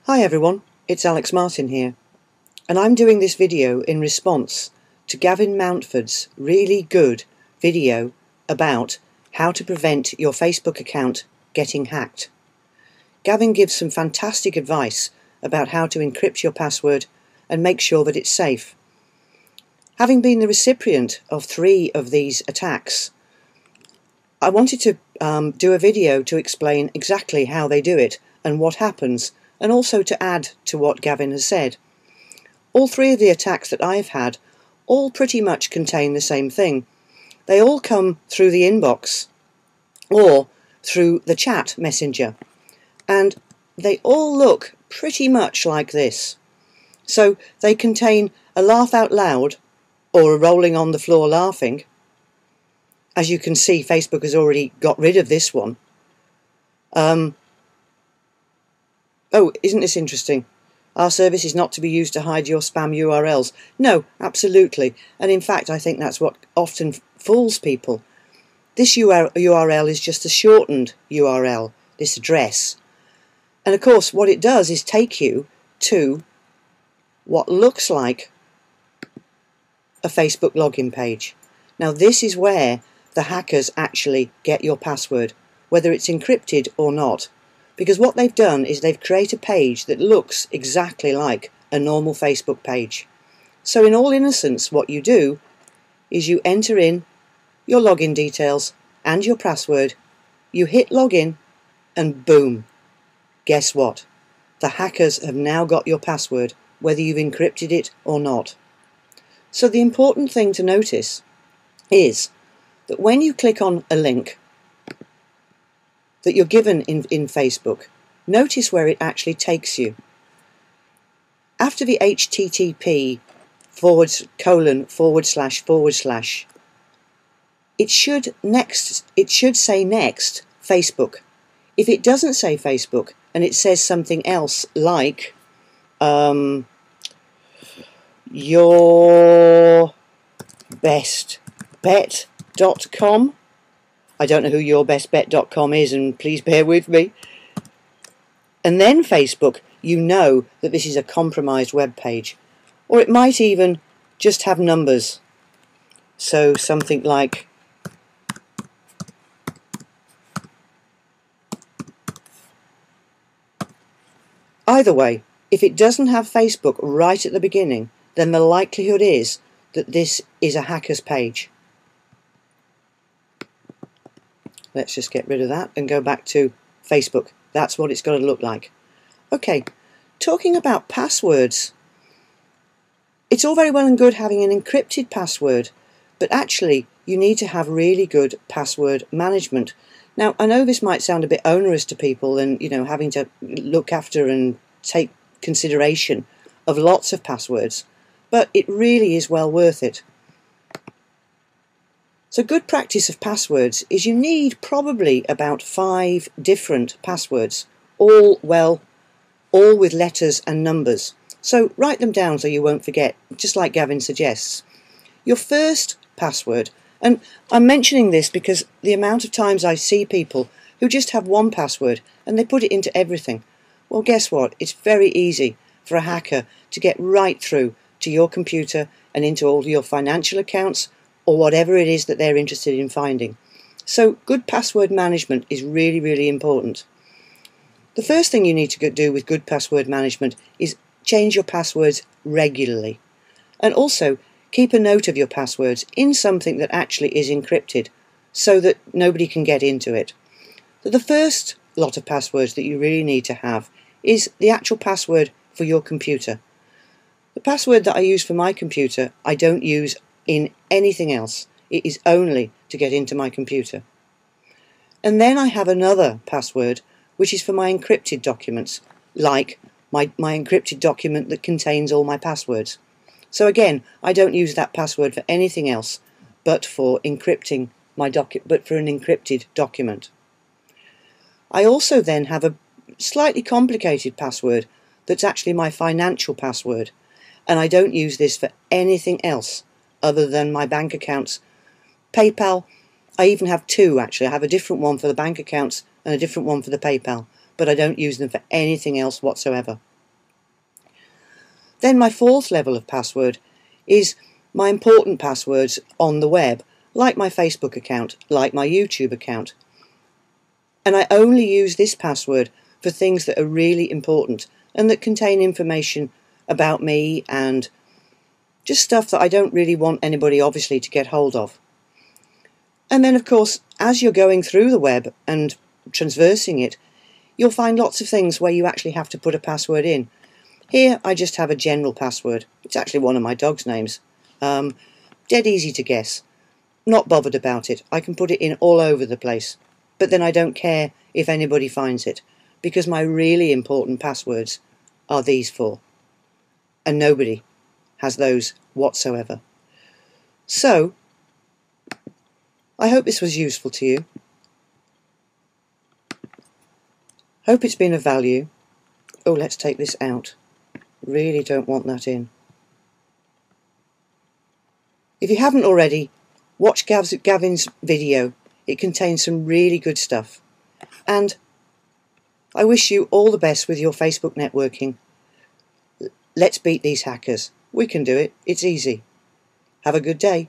Hi everyone, it's Alex Martin here, and I'm doing this video in response to Gavin Mountford's really good video about how to prevent your Facebook account getting hacked. Gavin gives some fantastic advice about how to encrypt your password and make sure that it's safe. Having been the recipient of 3 of these attacks, I wanted to do a video to explain exactly how they do it and what happens, and also to add to what Gavin has said. All 3 of the attacks that I've had all pretty much contain the same thing. They all come through the inbox or through the chat messenger, and they all look pretty much like this. So they contain a laugh out loud or a rolling on the floor laughing. As you can see, Facebook has already got rid of this one. Oh, isn't this interesting? Our service is not to be used to hide your spam URLs. No, absolutely. And in fact, I think that's what often fools people. This URL is just a shortened URL, this address. And of course, what it does is take you to what looks like a Facebook login page. Now, this is where the hackers actually get your password, whether it's encrypted or not. Because what they've done is they've created a page that looks exactly like a normal Facebook page. So in all innocence, what you do is you enter in your login details and your password, you hit login, and boom, guess what? The hackers have now got your password, whether you've encrypted it or not. So the important thing to notice is that when you click on a link that you're given in Facebook, notice where it actually takes you. After the HTTP // it should say next Facebook. If it doesn't say Facebook and it says something else like yourbestbet.com, I don't know who yourbestbet.com is, and please bear with me. And then Facebook, you know that this is a compromised web page. Or it might even just have numbers. So something like either way, if it doesn't have Facebook right at the beginning, then the likelihood is that this is a hacker's page. Let's just get rid of that and go back to Facebook. That's what it's got to look like. Okay, talking about passwords. It's all very well and good having an encrypted password, but actually you need to have really good password management. Now, I know this might sound a bit onerous to people and, having to look after and take consideration of lots of passwords, but it really is well worth it. So good practice of passwords is you need probably about 5 different passwords, all with letters and numbers. So write them down so you won't forget, just like Gavin suggests. Your first password, and I'm mentioning this because the amount of times I see people who just have one password and they put it into everything. Well, guess what? It's very easy for a hacker to get right through to your computer and into all your financial accounts, or whatever it is that they're interested in finding. So good password management is really, really important. The first thing you need to do with good password management is change your passwords regularly. And also keep a note of your passwords in something that actually is encrypted so that nobody can get into it. So the first lot of passwords that you really need to have is the actual password for your computer. The password that I use for my computer, I don't use in anything else. It is only to get into my computer. And then I have another password which is for my encrypted documents, like my encrypted document that contains all my passwords. So again, I don't use that password for anything else but for encrypting my for an encrypted document. I also then have a slightly complicated password that's actually my financial password, and I don't use this for anything else other than my bank accounts. PayPal, I even have 2 actually. I have a different one for the bank accounts and a different one for the PayPal, but I don't use them for anything else whatsoever. Then my fourth level of password is my important passwords on the web, like my Facebook account, like my YouTube account. And I only use this password for things that are really important and that contain information about me and just stuff that I don't really want anybody obviously to get hold of. And then, of course, as you're going through the web and traversing it, you'll find lots of things where you actually have to put a password in. Here I just have a general password. It's actually one of my dog's names. Dead easy to guess. Not bothered about it. I can put it in all over the place. But then I don't care if anybody finds it, because my really important passwords are these four. And nobody has those whatsoever. So, I hope this was useful to you. Hope it's been of value. Oh, let's take this out. Really don't want that in. If you haven't already, watch Gavin's video. It contains some really good stuff. And I wish you all the best with your Facebook networking. Let's beat these hackers. We can do it. It's easy. Have a good day.